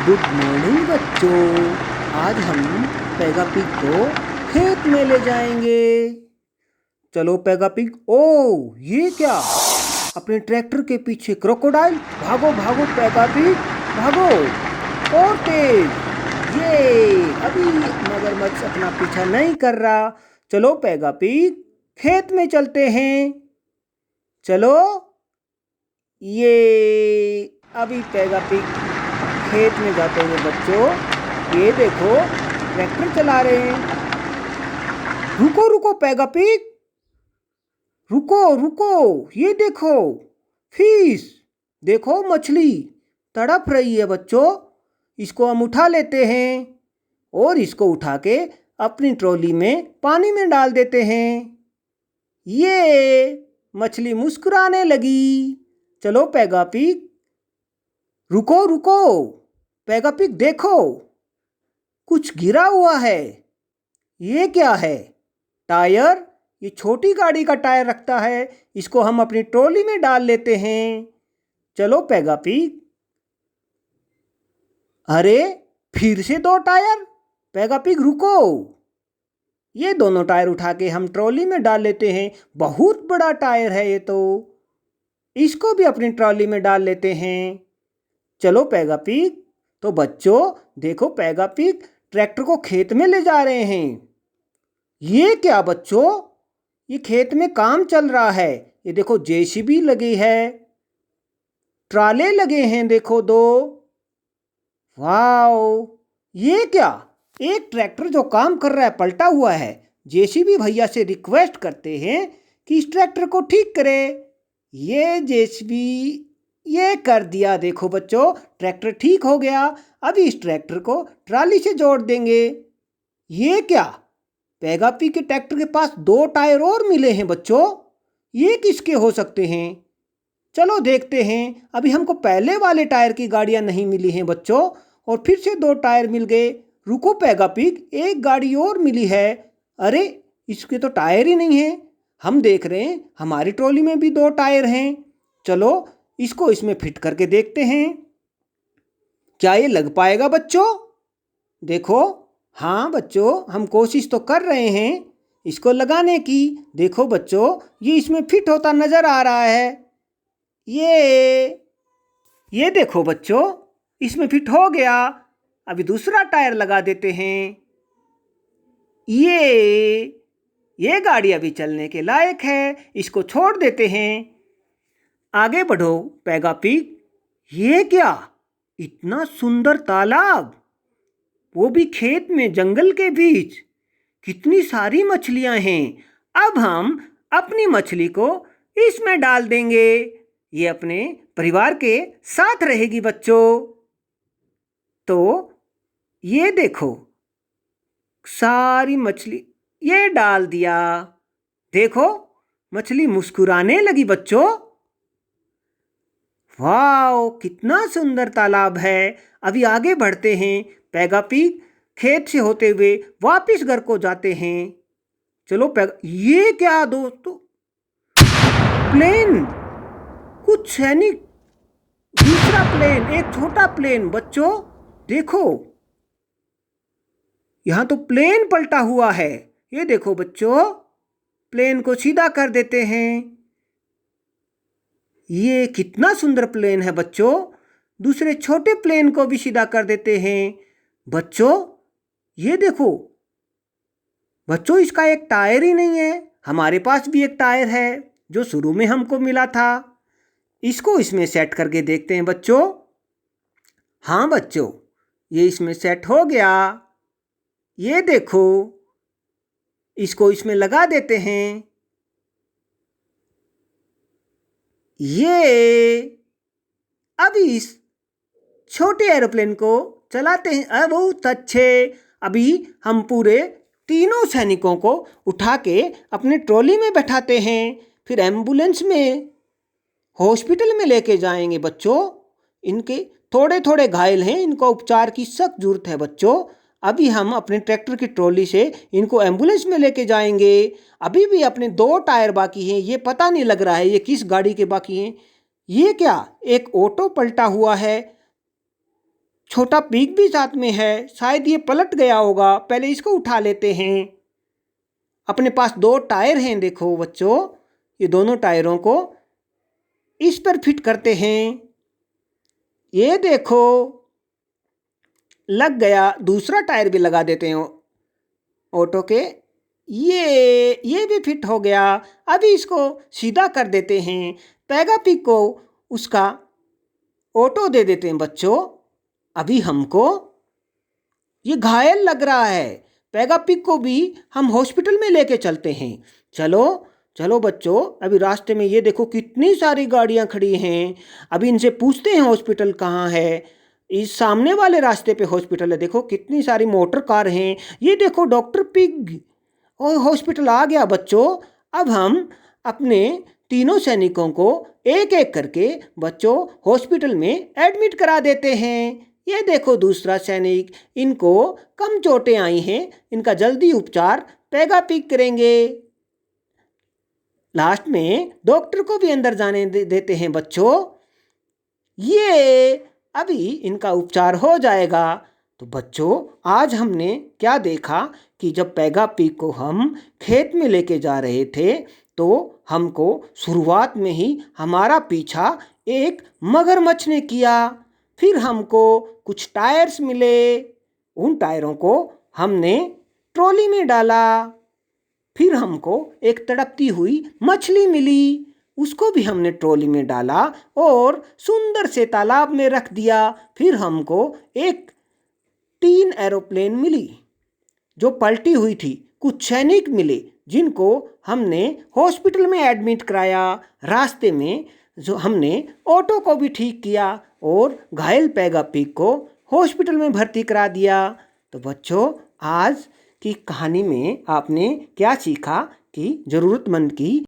Good morning बच्चों। आज हम पेगा पिग को खेत में ले जाएंगे। चलो पेगा पिग। ओ ये क्या, अपने ट्रैक्टर के पीछे क्रोकोडाइल। भागो भागो पेगा पिग भागो, और तेज। ये अभी मगरमच्छ अपना पीछा नहीं कर रहा। चलो पेगा पिग खेत में चलते हैं। चलो। ये अभी पेगा पिग खेत में जाते हैं बच्चों। ये देखो ट्रैक्टर चला रहे हैं। रुको रुको पेगा पिग, रुको रुको। ये देखो फिश, देखो मछली तड़प रही है बच्चों। इसको हम उठा लेते हैं और इसको उठा के अपनी ट्रॉली में पानी में डाल देते हैं। ये मछली मुस्कुराने लगी। चलो पेगा पिग, रुको रुको पेगा पिग देखो, कुछ गिरा हुआ है। ये क्या है? टायर। ये छोटी गाड़ी का टायर रखता है। इसको हम अपनी ट्रॉली में डाल लेते हैं। चलो पेगा पिग। अरे फिर से दो टायर। पेगा पिग रुको, ये दोनों टायर उठा के हम ट्रॉली में डाल लेते हैं। बहुत बड़ा टायर है ये तो। इसको भी अपनी ट्रॉली में डाल लेते हैं। चलो पेगा पिग। तो बच्चों देखो पेगा पिग ट्रैक्टर को खेत में ले जा रहे हैं। ये क्या बच्चों, ये खेत में काम चल रहा है। ये देखो जेसीबी लगी है, ट्राले लगे हैं देखो दो। वाओ, ये क्या, एक ट्रैक्टर जो काम कर रहा है पलटा हुआ है। जेसीबी भैया से रिक्वेस्ट करते हैं कि इस ट्रैक्टर को ठीक करे। ये जेसीबी ये कर दिया। देखो बच्चों ट्रैक्टर ठीक हो गया। अभी इस ट्रैक्टर को ट्राली से जोड़ देंगे। ये क्या, पेगा पिग के ट्रैक्टर के पास दो टायर और मिले हैं बच्चों। ये किसके हो सकते हैं? चलो देखते हैं। अभी हमको पहले वाले टायर की गाड़ियां नहीं मिली हैं बच्चों, और फिर से दो टायर मिल गए। रुको पेगा पिग, एक गाड़ी और मिली है। अरे इसके तो टायर ही नहीं है। हम देख रहे हैं हमारी ट्रॉली में भी दो टायर हैं। चलो इसको इसमें फिट करके देखते हैं, क्या ये लग पाएगा बच्चों। देखो, हाँ बच्चों हम कोशिश तो कर रहे हैं इसको लगाने की। देखो बच्चों ये इसमें फिट होता नजर आ रहा है। ये देखो बच्चों इसमें फिट हो गया। अभी दूसरा टायर लगा देते हैं। ये गाड़ी अभी चलने के लायक है। इसको छोड़ देते हैं। आगे बढ़ो पेगा पिग। ये क्या, इतना सुंदर तालाब, वो भी खेत में जंगल के बीच। कितनी सारी मछलियां हैं। अब हम अपनी मछली को इसमें डाल देंगे। ये अपने परिवार के साथ रहेगी बच्चों। तो ये देखो सारी मछली ये डाल दिया। देखो मछली मुस्कुराने लगी बच्चों। वाओ कितना सुंदर तालाब है। अभी आगे बढ़ते हैं। पेगा पिग खेत से होते हुए वापस घर को जाते हैं। चलो पेगा, ये क्या दोस्तों, प्लेन, कुछ सैनिक, दूसरा प्लेन, एक छोटा प्लेन। बच्चों देखो यहां तो प्लेन पलटा हुआ है। ये देखो बच्चों, प्लेन को सीधा कर देते हैं। ये कितना सुंदर प्लेन है बच्चों। दूसरे छोटे प्लेन को भी सीधा कर देते हैं। बच्चों ये देखो बच्चों, इसका एक टायर ही नहीं है। हमारे पास भी एक टायर है जो शुरू में हमको मिला था। इसको इसमें सेट करके देखते हैं बच्चों। हाँ बच्चों ये इसमें सेट हो गया। ये देखो इसको इसमें लगा देते हैं। ये अभी इस छोटे एरोप्लेन को चलाते हैं। बहुत अच्छे। अभी हम पूरे तीनों सैनिकों को उठा के अपने ट्रॉली में बैठाते हैं। फिर एम्बुलेंस में हॉस्पिटल में लेके जाएंगे बच्चों। इनके थोड़े थोड़े घायल हैं, इनको उपचार की सख्त जरूरत है बच्चों। अभी हम अपने ट्रैक्टर की ट्रॉली से इनको एम्बुलेंस में लेके जाएंगे। अभी भी अपने दो टायर बाकी हैं। ये पता नहीं लग रहा है ये किस गाड़ी के बाकी हैं। ये क्या, एक ऑटो पलटा हुआ है। छोटा पिग भी साथ में है, शायद ये पलट गया होगा, पहले इसको उठा लेते हैं। अपने पास 2 टायर हैं, देखो बच्चों, ये दोनों टायरों को इस पर फिट करते हैं। ये देखो लग गया, दूसरा टायर भी लगा देते हैं ऑटो के। ये भी फिट हो गया। अभी इसको सीधा कर देते हैं। पेगा पिग को उसका ऑटो दे देते हैं बच्चों। अभी हमको ये घायल लग रहा है, पेगा पिग को भी हम हॉस्पिटल में लेके चलते हैं। चलो चलो बच्चों, अभी रास्ते में ये देखो कितनी सारी गाड़ियां खड़ी हैं। अभी इनसे पूछते हैं हॉस्पिटल कहाँ है। इस सामने वाले रास्ते पे हॉस्पिटल है, देखो कितनी सारी मोटर कार हैं। ये देखो डॉक्टर पिग और हॉस्पिटल आ गया बच्चों। अब हम अपने तीनों सैनिकों को एक एक करके बच्चों हॉस्पिटल में एडमिट करा देते हैं। ये देखो दूसरा सैनिक, इनको कम चोटें आई हैं, इनका जल्दी उपचार पेगा पिग करेंगे। लास्ट में डॉक्टर को भी अंदर जाने देते हैं बच्चों। ये अभी इनका उपचार हो जाएगा। तो बच्चों आज हमने क्या देखा कि जब पेगा पिग को हम खेत में लेके जा रहे थे तो हमको शुरुआत में ही हमारा पीछा एक मगरमच्छ ने किया। फिर हमको कुछ टायर्स मिले, उन टायरों को हमने ट्रॉली में डाला। फिर हमको एक तड़पती हुई मछली मिली, उसको भी हमने ट्रॉली में डाला और सुंदर से तालाब में रख दिया। फिर हमको एक 3 एरोप्लेन मिली जो पलटी हुई थी। कुछ सैनिक मिले जिनको हमने हॉस्पिटल में एडमिट कराया। रास्ते में जो हमने ऑटो को भी ठीक किया और घायल पेगा पिग को हॉस्पिटल में भर्ती करा दिया। तो बच्चों आज की कहानी में आपने क्या सीखा कि ज़रूरतमंद की